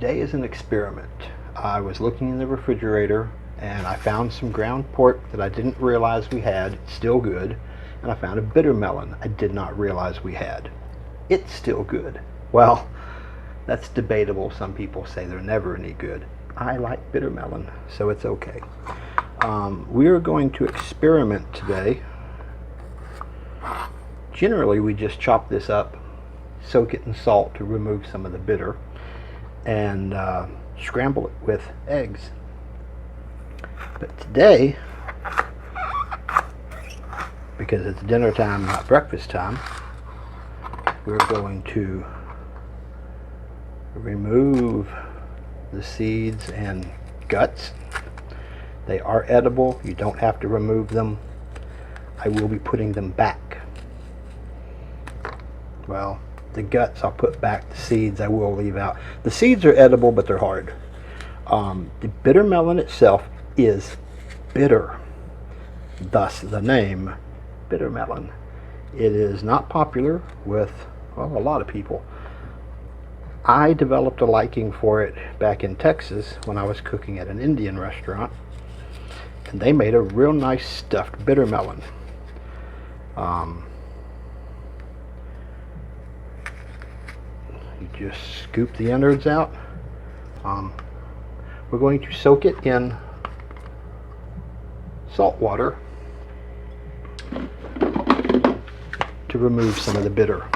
Today is an experiment. I was looking in the refrigerator and I found some ground pork that I didn't realize we had. It's still good. And I found a bitter melon I did not realize we had. It's still good. Well, that's debatable. Some people say they're never any good. I like bitter melon, so it's okay. We are going to experiment today. Generally, we just chop this up, soak it in salt to remove some of the bitter, and scramble it with eggs. But today, because it's dinner time, not breakfast time, we're going to remove the seeds and guts. They are edible. You don't have to remove them. I will be putting them back. Well, the guts I'll put back. The seeds I will leave out. The seeds are edible, but they're hard. The bitter melon itself is bitter, thus the name bitter melon. It is not popular with, well, a lot of people. I developed a liking for it back in Texas when I was cooking at an Indian restaurant, and they made a real nice stuffed bitter melon. You just scoop the innards out. We're going to soak it in salt water to remove some of the bitter.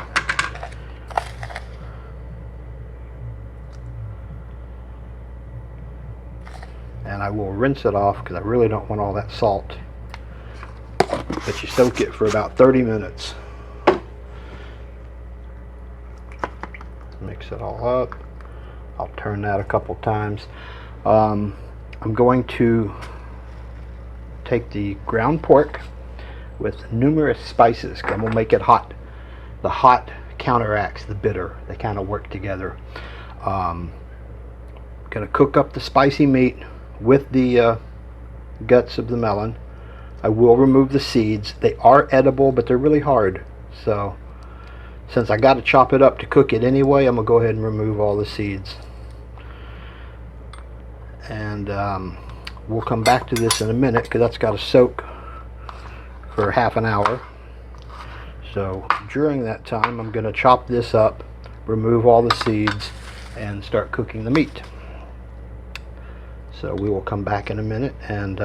And I will rinse it off because I really don't want all that salt. But you soak it for about 30 minutes. Mix it all up. I'll turn that a couple times. I'm going to take the ground pork with numerous spices. I'm going to make it hot. The hot counteracts the bitter. They kind of work together. Going to cook up the spicy meat with the guts of the melon. I will remove the seeds. They are edible, but they're really hard. So since I got to chop it up to cook it anyway, I'm going to go ahead and remove all the seeds. And we'll come back to this in a minute because that's got to soak for half an hour. So during that time, I'm going to chop this up, remove all the seeds, and start cooking the meat. So we will come back in a minute and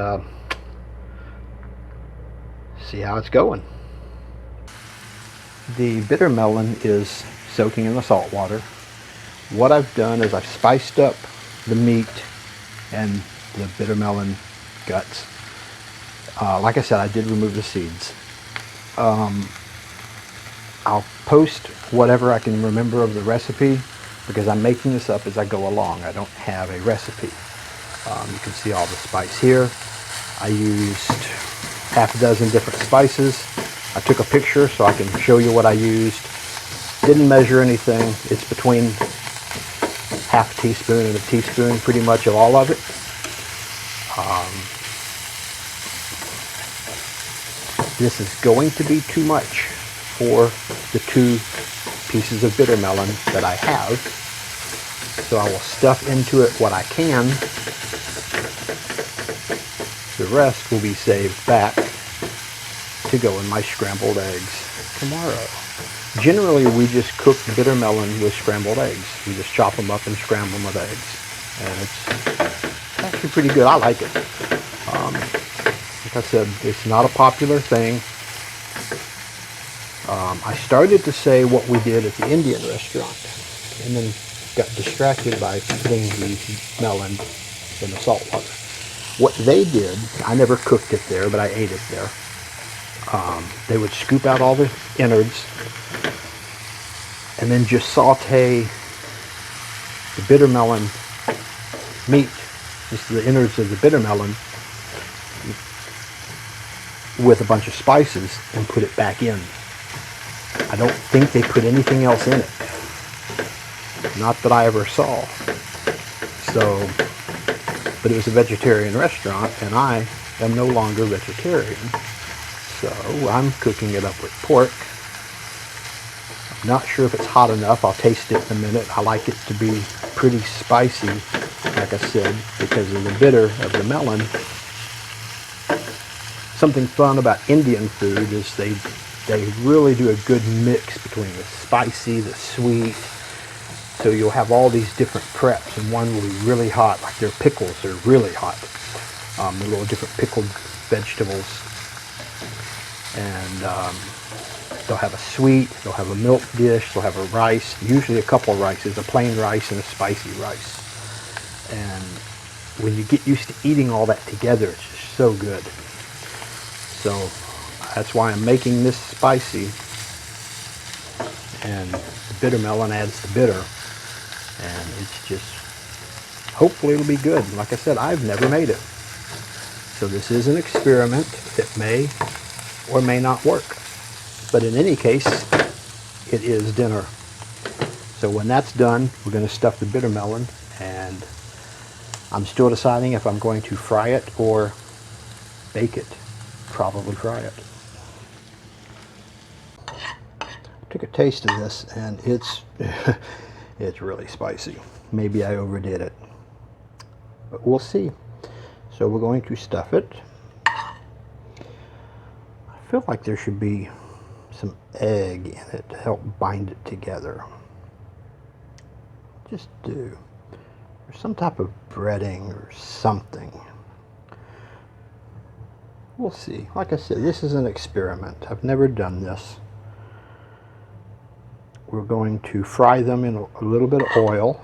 see how it's going. The bitter melon is soaking in the salt water. What I've done is I've spiced up the meat and the bitter melon guts. Like I said, I did remove the seeds. I'll post whatever I can remember of the recipe because I'm making this up as I go along. I don't have a recipe. You can see all the spice here. I used half a dozen different spices. I took a picture so I can show you what I used. Didn't measure anything. It's between half a teaspoon and a teaspoon pretty much of all of it. This is going to be too much for the 2 pieces of bitter melon that I have. So I will stuff into it what I can. The rest will be saved back to go in my scrambled eggs tomorrow. Generally, we just cook bitter melon with scrambled eggs. We just chop them up and scramble them with eggs. And it's actually pretty good. I like it. Like I said, it's not a popular thing. I started to say what we did at the Indian restaurant and then got distracted by putting the melon in the salt water. What they did, I never cooked it there, but I ate it there. They would scoop out all the innards and then just saute the bitter melon meat, just the innards of the bitter melon, with a bunch of spices and put it back in. I don't think they put anything else in it. Not that I ever saw. So, but it was a vegetarian restaurant and I am no longer vegetarian. So I'm cooking it up with pork. I'm not sure if it's hot enough. I'll taste it in a minute. I like it to be pretty spicy, like I said, because of the bitter of the melon. Something fun about Indian food is they really do a good mix between the spicy, the sweet. So you'll have all these different preps, and one will be really hot, like their pickles are really hot. The little different pickled vegetables. And they'll have a sweet, they'll have a milk dish, they'll have a rice, usually a couple of rices, a plain rice and a spicy rice. And when you get used to eating all that together, it's just so good. So that's why I'm making this spicy, and the bitter melon adds the bitter, and it's just, hopefully it'll be good. Like I said, I've never made it. So this is an experiment that may or may not work. But in any case, it is dinner. So when that's done, we're going to stuff the bitter melon, and I'm still deciding if I'm going to fry it or bake it. Probably fry it. Took a taste of this, and it's it's really spicy. Maybe I overdid it, but we'll see. So we're going to stuff it. I feel like there should be some egg in it to help bind it together. Just do. Or some type of breading or something. We'll see. Like I said, this is an experiment. I've never done this. We're going to fry them in a little bit of oil.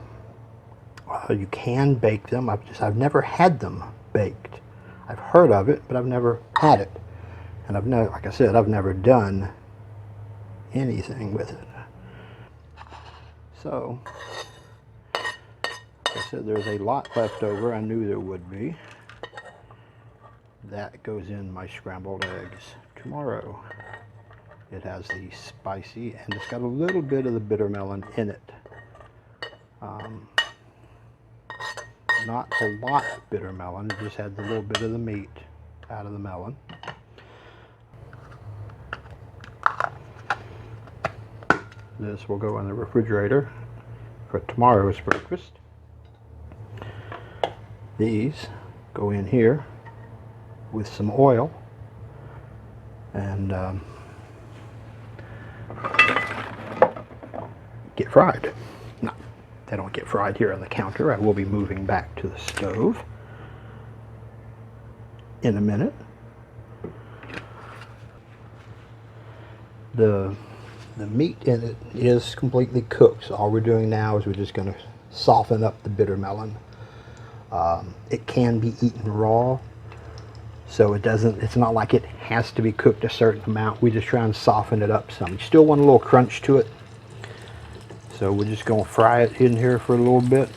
You can bake them. I've never had them baked. I've heard of it, but I've never had it. And I've never, like I said, I've never done anything with it. So, like I said, there's a lot left over. I knew there would be. That goes in my scrambled eggs tomorrow. It has the spicy, and it's got a little bit of the bitter melon in it. Not a lot of bitter melon, it just had the little bit of the meat out of the melon. This will go in the refrigerator for tomorrow's breakfast. These go in here with some oil, and get fried. No, they don't get fried here on the counter. I will be moving back to the stove in a minute. The meat in it is completely cooked, so all we're doing now is we're just going to soften up the bitter melon. It can be eaten raw, so it's not like it has to be cooked a certain amount. We just try and soften it up some. You still want a little crunch to it, so we're just going to fry it in here for a little bit,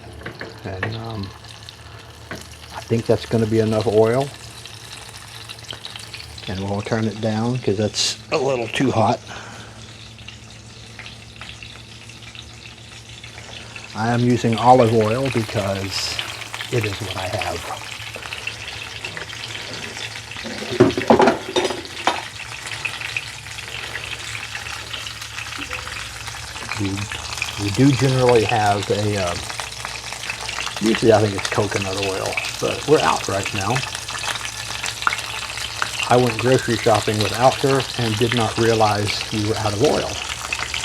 and I think that's going to be enough oil, and we'll turn it down because that's a little too hot. I am using olive oil because it is what I have. We do generally have a, usually I think it's coconut oil, but we're out right now. I went grocery shopping without her and did not realize we were out of oil.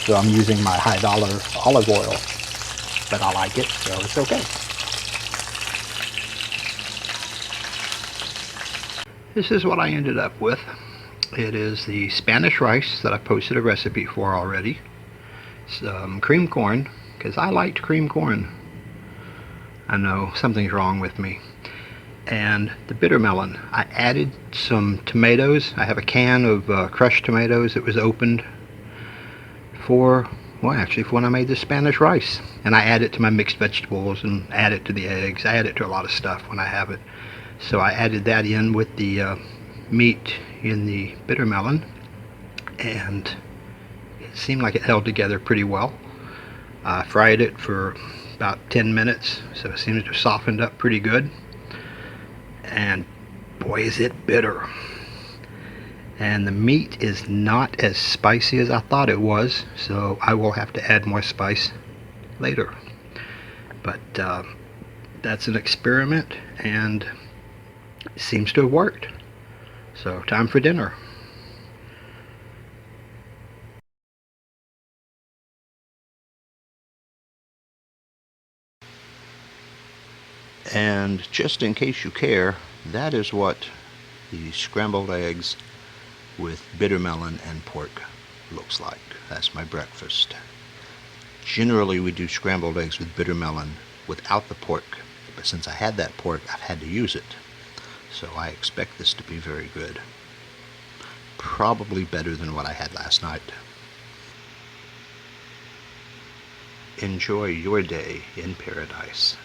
So I'm using my high dollar olive oil, but I like it, so it's okay. This is what I ended up with. It is the Spanish rice that I posted a recipe for already. Some cream corn, because I liked cream corn. I know something's wrong with me. And the bitter melon. I added some tomatoes. I have a can of crushed tomatoes that was opened for when I made the Spanish rice. And I add it to my mixed vegetables and add it to the eggs. I add it to a lot of stuff when I have it. So I added that in with the meat in the bitter melon, and it seemed like it held together pretty well. I fried it for about 10 minutes, so it seems to have softened up pretty good. And boy, is it bitter. And the meat is not as spicy as I thought it was, so I will have to add more spice later. But that's an experiment, and it seems to have worked. So time for dinner. And just in case you care, that is what the scrambled eggs with bitter melon and pork looks like. That's my breakfast. Generally we do scrambled eggs with bitter melon without the pork, but since I had that pork, I've had to use it. So I expect this to be very good. Probably better than what I had last night. Enjoy your day in paradise.